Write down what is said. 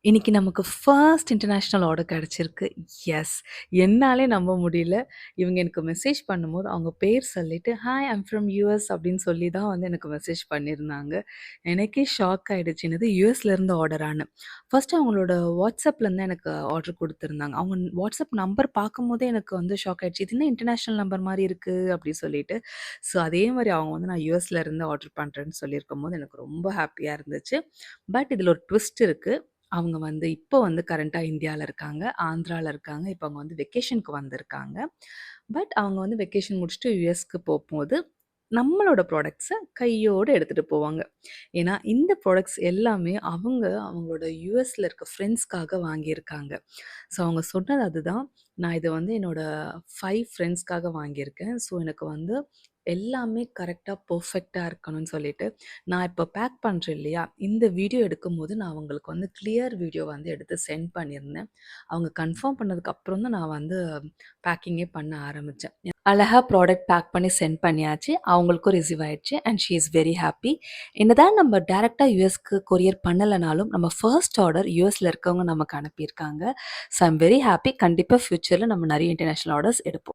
இன்னைக்கு நமக்கு first international order கிடைச்சிருக்கு. எஸ். என்னாலே நம்ப முடியல. இவங்க எனக்கு மெசேஜ் பண்ணும்போது, அவங்க பேர் சொல்லிட்டு, "ஹாய் ஐம் ஃப்ரம் யுஎஸ்" அப்படின்னு சொல்லி தான் வந்து எனக்கு மெசேஜ் பண்ணியிருந்தாங்க. எனக்கே ஷாக் ஆயிடுச்சு. என்னது யுஎஸ்லேருந்து ஆர்டரான்னு. ஃபர்ஸ்ட் அவங்களோட வாட்ஸ்அப்லேருந்து எனக்கு ஆர்டர் குடுத்துருந்தாங்க. அவங்க வாட்ஸ்அப் நம்பர் பார்க்கும்போதே எனக்கு வந்து ஷாக் ஆயிடுச்சு. இது என்ன இன்டர்நேஷனல் நம்பர் மாரி இருக்கு அப்படி சொல்லிட்டு. ஸோ அதே மாரி அவங்க வந்து நான் யுஎஸ்லேருந்து ஆர்டர் பண்றேன்னு சொல்லியிருக்கும்போது எனக்கு ரொம்ப ஹேப்பியா இருந்துச்சு. பட் இதில ஒரு ட்விஸ்ட் இருக்கு. அவங்க வந்து இப்போ வந்து கரண்ட்டா இந்தியால இருக்காங்க. ஆந்திரால இருக்காங்க. இப்ப அவங்க வந்து வெக்கேஷனுக்கு வந்திருக்காங்க. பட் அவங்க வந்து வெக்கேஷன் முடிச்சுட்டு யுஎஸ்க்கு போம்போது, நம்மளோட ப்ராடக்ட்ஸ கையோட எடுத்துட்டு போவாங்க. ஏன்னா, இந்த ப்ராடக்ட்ஸ் எல்லாமே அவங்களோட யுஎஸ்ல இருக்க ஃப்ரெண்ட்ஸ்க்காக வாங்கியிருக்காங்க. ஸோ அவங்க சொன்னது அதுதான். நான் இத வந்து என்னோட 5 ஃப்ரெண்ட்ஸ்க்காக வாங்கியிருக்கேன். ஸோ எனக்கு வந்து எல்லாமே கரெக்ட்டா, பெர்ஃபெக்ட்டா இருக்கணும்னு சொல்லிட்டு, நான் இப்போ பேக் பண்றேன் இல்லையா? இந்த வீடியோ எடுக்கும்போது நான் அவங்களுக்கு வந்து கிளியர் வீடியோ வந்து எடுத்து சென்ட் பண்ணியிருந்தேன். அவங்க கன்ஃபார்ம் பண்ணதுக்கு அப்புறம் தான் நான் வந்து பேக்கிங்கே பண்ண ஆரம்பிச்சேன். அழகா ப்ராடக்ட் பேக் பண்ணி சென்ட் பண்ணியாச்சு. அவங்களுக்கும் ரிசீவ் ஆயிடுச்சு and she is very happy. என்னதான் நம்ம டைரக்ட்டா யுஎஸ்க்கு கொரியர் பண்ணலனாலும், நம்ம ஃபர்ஸ்ட் ஆர்டர் யுஎஸ்ல இருக்கவங்க நமக்கு அனுப்பியிருக்காங்க. So I am very happy. கண்டிப்பா ஃபியூச்சர்ல நம்ம நெறைய இன்டர்நேஷனல் ஆர்டர்ஸ் எடுப்போம்.